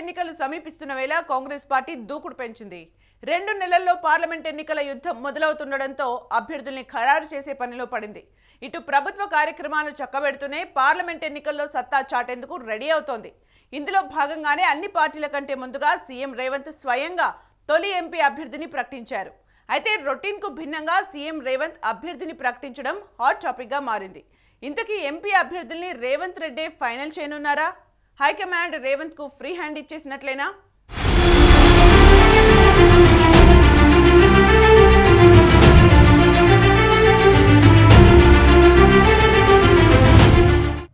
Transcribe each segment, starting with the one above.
ఎన్నికలు సమీపిస్తున్న వేళ కాంగ్రెస్ పార్టీ దూకుడు పెంచింది. 2 నెలల్లో పార్లమెంట్ ఎన్నికల యుద్ధం మొదలవుతుండడంతో అభ్యర్థుల్ని ఖరారు చేసే పనిలో పడింది. ఇటు ప్రభుత్వ కార్యక్రమాలు చక్కబెడుతూనే పార్లమెంట్ ఎన్నికల్లో సత్తా చాటేందుకు రెడీ అవుతోంది. ఇందులో భాగంగానే అన్ని పార్టీల కంటే ముందుగా సీఎం రేవంత్ స్వయంగా తొలి ఎంపీ అభ్యర్థిని ప్రకటించారు. అయితే రొటీన్ కు భిన్నంగా సీఎం రేవంత్ అభ్యర్థిని ప్రకటించడం హాట్ టాపిక్ గా మారింది. ఇంతకీ ఎంపీ అభ్యర్థుల్ని రేవంత్ రెడ్డి ఫైనల్ చేయనున్నారా? హైకమాండ్ రేవంత్ కు ఫ్రీ హ్యాండ్ ఇచ్చేసినట్లేనా?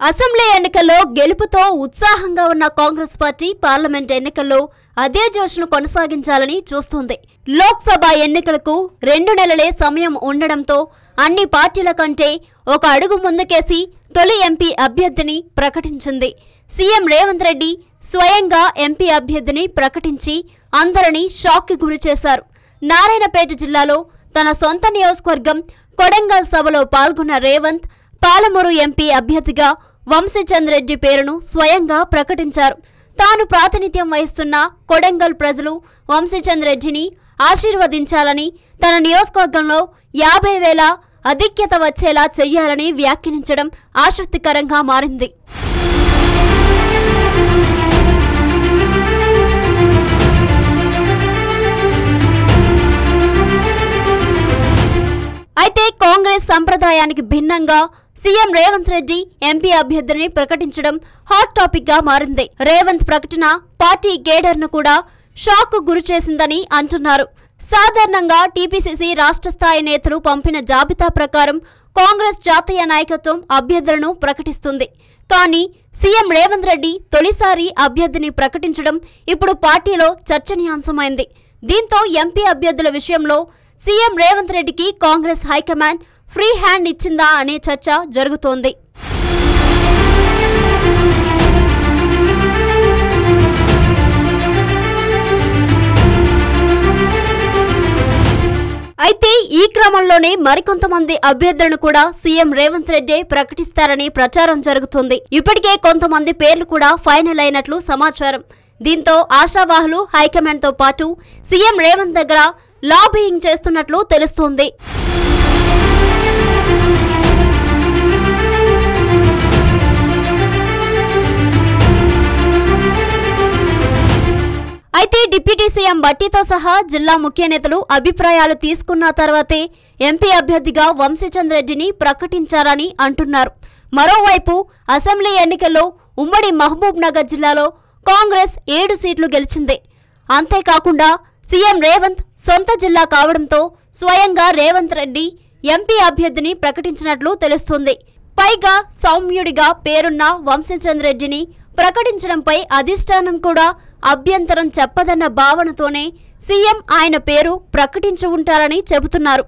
అసెంబ్లీ ఎన్నికల్లో గెలుపుతో ఉత్సాహంగా ఉన్న కాంగ్రెస్ పార్టీ పార్లమెంట్ ఎన్నికల్లో అదే జోష్ను కొనసాగించాలని చూస్తోంది. లోక్సభ ఎన్నికలకు 2 నెలలే సమయం ఉండడంతో అన్ని పార్టీల కంటే ఒక అడుగు ముందుకేసి తొలి ఎంపీ అభ్యర్థిని ప్రకటించింది. సీఎం రేవంత్ రెడ్డి స్వయంగా ఎంపీ అభ్యర్థిని ప్రకటించి అందరినీ షాక్కి గురిచేశారు. నారాయణపేట జిల్లాలో తన సొంత నియోజకవర్గం కొడంగల్ సభలో పాల్గొన్న రేవంత్ పాలమూరు ఎంపీ అభ్యర్థిగా వంశీచంద్ర రెడ్డి పేరును స్వయంగా ప్రకటించారు. తాను ప్రాతినిధ్యం వహిస్తున్న కొడంగల్ ప్రజలు వంశీచంద్ర రెడ్డిని ఆశీర్వదించాలని, తన నియోజకవర్గంలో 50,000 అధిక్యత వచ్చేలా చెయ్యాలని వ్యాఖ్యానించడం ఆసక్తికరంగా మారింది. అయితే కాంగ్రెస్ సంప్రదాయానికి భిన్నంగా సీఎం రేవంత్ రెడ్డి ఎంపీ అభ్యర్థిని ప్రకటించడం హాట్ టాపిక్ గా మారింది. రేవంత్ ప్రకటన పార్టీ కేడర్ను కూడా షాక్ గురిచేసిందని అంటున్నారు. సాధారణంగా టీపీసీసీ రాష్ట్ర స్థాయి నేతలు పంపిన జాబితా ప్రకారం కాంగ్రెస్ జాతీయ నాయకత్వం అభ్యర్థులను ప్రకటిస్తుంది. కానీ సీఎం రేవంత్ రెడ్డి తొలిసారి అభ్యర్థిని ప్రకటించడం ఇప్పుడు పార్టీలో చర్చనీయాంశమైంది. దీంతో ఎంపీ అభ్యర్థుల విషయంలో సీఎం రేవంత్ రెడ్డికి కాంగ్రెస్ హైకమాండ్ ఫ్రీ హ్యాండ్ ఇచ్చిందా అనే చర్చ జరుగుతోంది. అయితే ఈ క్రమంలోనే మరికొంతమంది అభ్యర్థులను కూడా సీఎం రేవంత్ రెడ్డి ప్రకటిస్తారని ప్రచారం జరుగుతుంది. ఇప్పటికే కొంతమంది పేర్లు కూడా ఫైనల్ అయినట్లు సమాచారం. దీంతో ఆశావాహులు హైకమాండ్ తో పాటు సీఎం రేవంత్ దగ్గర లాబియింగ్ చేస్తున్నట్లు తెలుస్తోంది. అయితే డిప్యూటీ సీఎం బట్టితో సహా జిల్లా ముఖ్య నేతలు అభిప్రాయాలు తీసుకున్న తర్వాతే ఎంపీ అభ్యర్థిగా వంశీచంద్ర రెడ్డిని ప్రకటించారని అంటున్నారు. మరోవైపు అసెంబ్లీ ఎన్నికల్లో ఉమ్మడి మహబూబ్ నగర్ జిల్లాలో కాంగ్రెస్ 7 సీట్లు గెలిచింది. అంతేకాకుండా సీఎం రేవంత్ సొంత జిల్లా కావడంతో స్వయంగా రేవంత్ రెడ్డి ఎంపీ అభ్యర్థిని ప్రకటించినట్లు తెలుస్తుంది. పైగా సౌమ్యుడిగా పేరున్న వంశీచంద్ర రెడ్డిని ప్రకటించడంపై అధిష్టానం కూడా అభ్యంతరం చెప్పదన్న భావనతోనే సీఎం ఆయన పేరు ప్రకటించి ఉంటారని చెబుతున్నారు.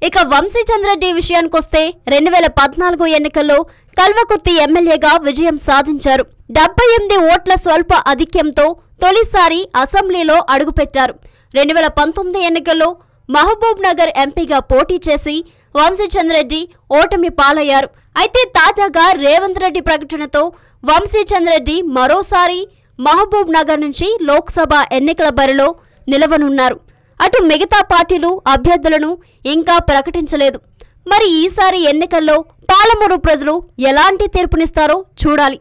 ఇక వంశీచంద్ర రెడ్డి విషయానికొస్తే 2014 ఎన్నికల్లో కల్వకుర్తి ఎమ్మెల్యేగా విజయం సాధించారు. 78 ఓట్ల స్వల్ప ఆధిక్యంతో తొలిసారి అసెంబ్లీలో అడుగుపెట్టారు. 2019 ఎన్నికల్లో మహబూబ్ నగర్ ఎంపీగా పోటీ చేసి వంశీచంద్ర రెడ్డి ఓటమి పాలయ్యారు. అయితే తాజాగా రేవంత్ రెడ్డి ప్రకటనతో వంశీచంద్ర రెడ్డి మరోసారి మహబూబ్ నగర్ నుంచి లోక్సభ ఎన్నికల బరిలో నిలవనున్నారు. అటు మిగతా పార్టీలు అభ్యర్థులను ఇంకా ప్రకటించలేదు. మరి ఈసారి ఎన్నికల్లో పాలమూరు ప్రజలు ఎలాంటి తీర్పునిస్తారో చూడాలి.